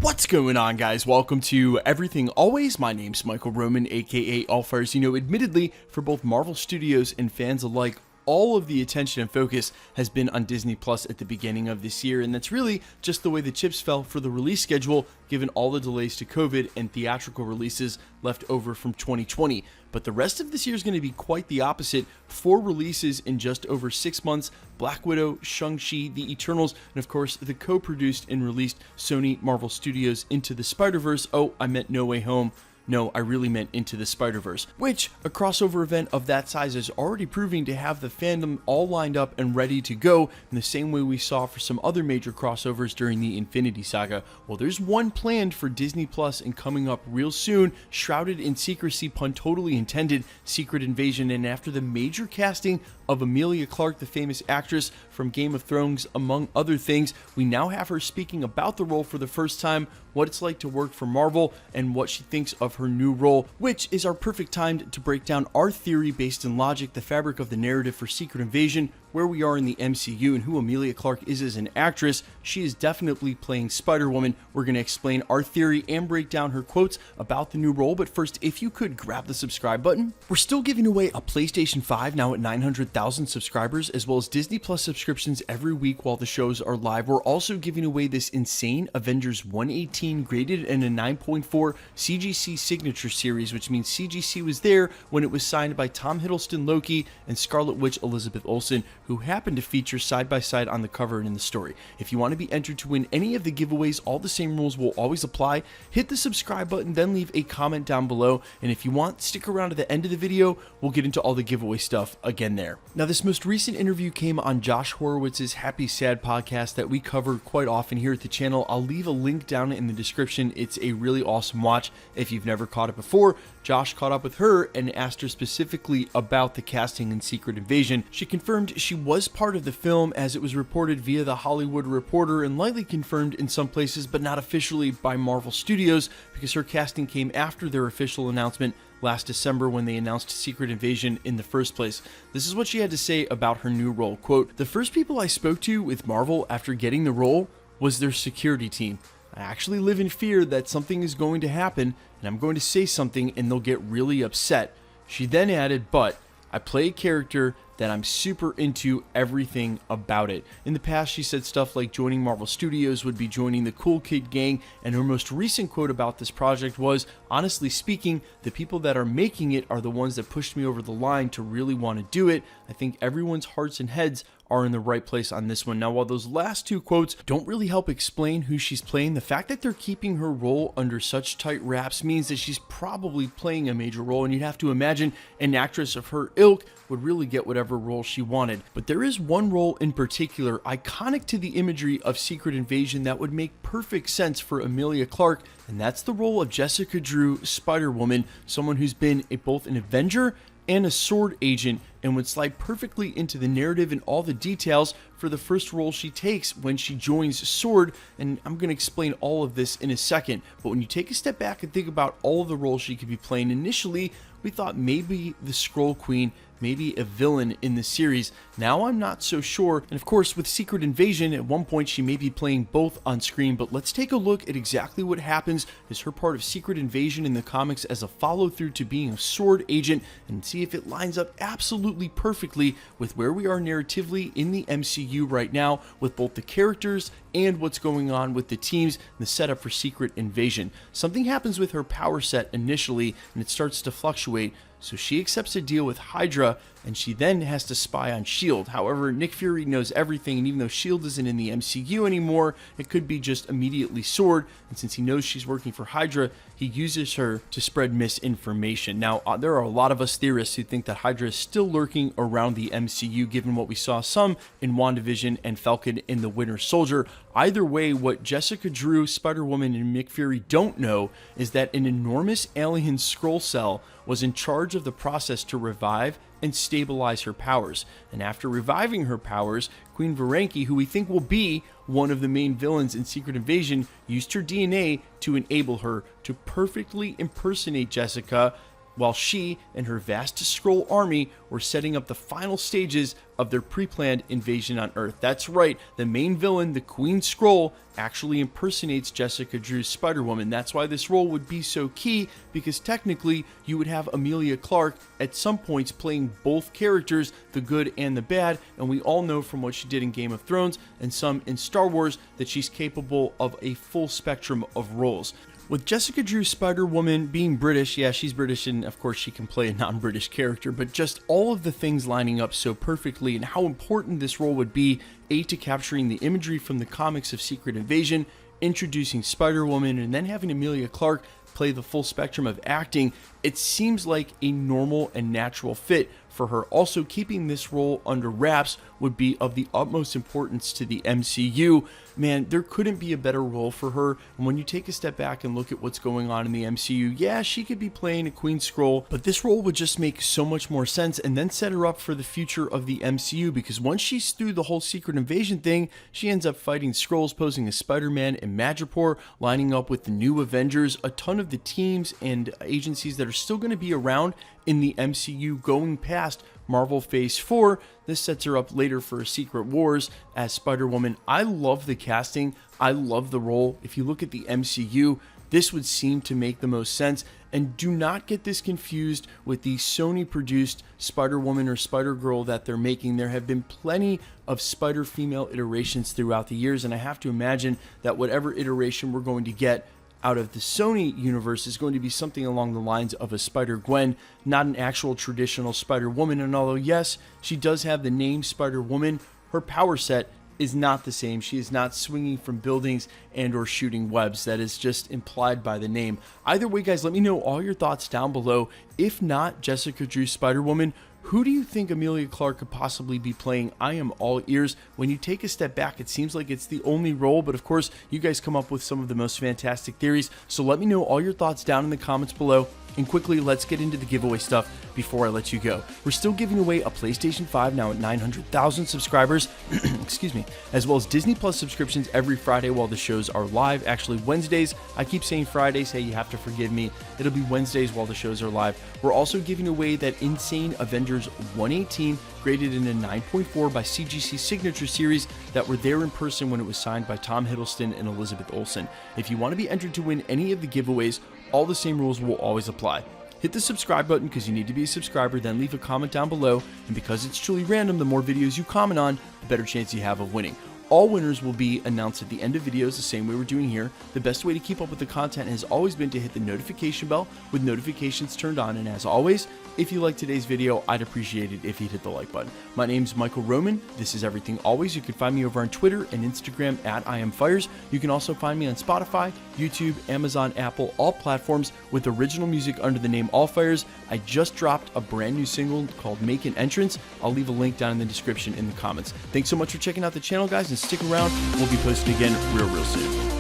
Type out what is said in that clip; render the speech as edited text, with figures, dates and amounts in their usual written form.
What's going on, guys? Welcome to Everything Always. My name's Michael Roman, aka Allfires. Admittedly, for both Marvel Studios and fans alike, all of the attention and focus has been on Disney Plus at the beginning of this year, and that's really just the way the chips fell for the release schedule, given all the delays to COVID and theatrical releases left over from 2020. But the rest of this year is going to be quite the opposite. 4 releases in just over 6 months: Black Widow, Shang-Chi, The Eternals, and of course the co-produced and released Sony Marvel Studios Into the Spider-Verse. Oh, I meant No Way Home. No, I really meant Into the Spider-Verse, which a crossover event of that size is already proving to have the fandom all lined up and ready to go in the same way we saw for some other major crossovers during the Infinity Saga. Well, there's one planned for Disney Plus and coming up real soon, shrouded in secrecy, pun totally intended, Secret Invasion. And after the major casting of Emilia Clarke, the famous actress from Game of Thrones, among other things, we now have her speaking about the role for the first time, what it's like to work for Marvel, and what she thinks of her new role, which is our perfect time to break down our theory based in logic, the fabric of the narrative for Secret Invasion, where we are in the MCU, and who Emilia Clarke is as an actress. She is definitely playing Spider-Woman. We're going to explain our theory and break down her quotes about the new role, but first, if you could grab the subscribe button. We're still giving away a PlayStation 5 now at 900,000 subscribers, as well as Disney Plus subscriptions every week while the shows are live. We're also giving away this insane Avengers 118 graded and a 9.4 CGC signature series, which means CGC was there when it was signed by Tom Hiddleston Loki and Scarlet Witch Elizabeth Olsen, who happen to feature side by side on the cover and in the story. If you want to be entered to win any of the giveaways, all the same rules will always apply. Hit the subscribe button, then leave a comment down below, and if you want, stick around to the end of the video. We'll get into all the giveaway stuff again there. Now, this most recent interview came on Josh Horowitz's Happy Sad podcast that we cover quite often here at the channel. I'll leave a link down in the description. It's a really awesome watch if you've never caught it before. Josh caught up with her and asked her specifically about the casting in Secret Invasion. She confirmed she was part of the film, as it was reported via The Hollywood Reporter and lightly confirmed in some places, but not officially by Marvel Studios, because her casting came after their official announcement last December when they announced Secret Invasion in the first place. This is what she had to say about her new role. Quote, "The first people I spoke to with Marvel after getting the role was their security team. I actually live in fear that something is going to happen and I'm going to say something and they'll get really upset." She then added, "But I play a character that I'm super into everything about it." In the past, she said stuff like joining Marvel Studios would be joining the cool kid gang, and her most recent quote about this project was, "Honestly speaking, the people that are making it are the ones that pushed me over the line to really want to do it. I think everyone's hearts and heads are in the right place on this one." Now, while those last two quotes don't really help explain who she's playing, the fact that they're keeping her role under such tight wraps means that she's probably playing a major role, and you'd have to imagine an actress of her ilk would really get whatever role she wanted. But there is one role in particular, iconic to the imagery of Secret Invasion, that would make perfect sense for Emilia Clarke, and that's the role of Jessica Drew, Spider-Woman, someone who's been both an Avenger and a sword agent, and would slide perfectly into the narrative and all the details for the first role she takes when she joins S.W.O.R.D. And I'm going to explain all of this in a second. But when you take a step back and think about all of the roles she could be playing, initially we thought maybe the Skrull Queen, maybe a villain in the series. Now I'm not so sure. And of course, with Secret Invasion, at one point she may be playing both on screen. But let's take a look at exactly what happens as her part of Secret Invasion in the comics as a follow-through to being a S.W.O.R.D. agent, and see if it lines up absolutely perfectly with where we are narratively in the MCU right now, with both the characters and what's going on with the teams and the setup for Secret Invasion. Something happens with her power set initially, and it starts to fluctuate. So she accepts a deal with Hydra, and she then has to spy on S.H.I.E.L.D. However, Nick Fury knows everything, and even though S.H.I.E.L.D. isn't in the MCU anymore, it could be just immediately S.W.O.R.D., and since he knows she's working for Hydra, he uses her to spread misinformation. Now, there are a lot of us theorists who think that Hydra is still lurking around the MCU, given what we saw some in WandaVision and Falcon and the Winter Soldier. Either way, what Jessica Drew, Spider-Woman, and Nick Fury don't know is that an enormous alien Skrull cell was in charge of the process to revive and stabilize her powers. And after reviving her powers, Queen Varanki, who we think will be one of the main villains in Secret Invasion, used her DNA to enable her to perfectly impersonate Jessica while she and her vast Skrull army were setting up the final stages of their pre-planned invasion on Earth. That's right, the main villain, the Queen Skrull, actually impersonates Jessica Drew's Spider-Woman. That's why this role would be so key, because technically you would have Emilia Clarke at some points playing both characters, the good and the bad, and we all know from what she did in Game of Thrones and some in Star Wars that she's capable of a full spectrum of roles. With Jessica Drew's Spider-Woman being British, yeah, she's British, and of course she can play a non-British character, but just all of the things lining up so perfectly and how important this role would be, to capturing the imagery from the comics of Secret Invasion, introducing Spider-Woman, and then having Emilia Clarke play the full spectrum of acting, it seems like a normal and natural fit for her. Also, keeping this role under wraps would be of the utmost importance to the MCU. Man, there couldn't be a better role for her. And when you take a step back and look at what's going on in the MCU, yeah, she could be playing a Queen Skrull, but this role would just make so much more sense and then set her up for the future of the MCU, because once she's through the whole Secret Invasion thing, she ends up fighting Skrulls, posing as Spider-Man in Madripoor, lining up with the new Avengers, a ton of the teams and agencies that are still going to be around in the MCU going past Marvel Phase 4. This sets her up later for Secret Wars as Spider-Woman. I love the casting. I love the role. If you look at the MCU, this would seem to make the most sense. And do not get this confused with the Sony-produced Spider-Woman or Spider-Girl that they're making. There have been plenty of Spider-Female iterations throughout the years, and I have to imagine that whatever iteration we're going to get out of the Sony universe is going to be something along the lines of a Spider-Gwen, not an actual traditional Spider-Woman. And although, yes, she does have the name Spider-Woman, her power set is not the same. She is not swinging from buildings and or shooting webs. That is just implied by the name. Either way, guys, let me know all your thoughts down below. If not Jessica Drew's Spider-Woman, who do you think Emilia Clarke could possibly be playing? I am all ears. When you take a step back, it seems like it's the only role, but of course, you guys come up with some of the most fantastic theories. So let me know all your thoughts down in the comments below. And quickly, let's get into the giveaway stuff before I let you go. We're still giving away a PlayStation 5 now at 900,000 subscribers, excuse me, as well as Disney Plus subscriptions every Friday while the shows are live. Actually, Wednesdays. I keep saying Fridays. Hey, you have to forgive me. It'll be Wednesdays while the shows are live. We're also giving away that insane Avengers 118 graded in a 9.4 by CGC Signature Series that were there in person when it was signed by Tom Hiddleston and Elizabeth Olsen. If you want to be entered to win any of the giveaways, all the same rules will always apply. Hit the subscribe button because you need to be a subscriber, then leave a comment down below, and because it's truly random, the more videos you comment on, the better chance you have of winning. All winners will be announced at the end of videos the same way we're doing here. The best way to keep up with the content has always been to hit the notification bell with notifications turned on, and as always, if you liked today's video, I'd appreciate it if you'd hit the like button. My name's Michael Roman. This is Everything Always. You can find me over on Twitter and Instagram at IamFires. You can also find me on Spotify, YouTube, Amazon, Apple, all platforms with original music under the name Allfires. I just dropped a brand new single called Make an Entrance. I'll leave a link down in the description in the comments. Thanks so much for checking out the channel, guys, and stick around. We'll be posting again real soon.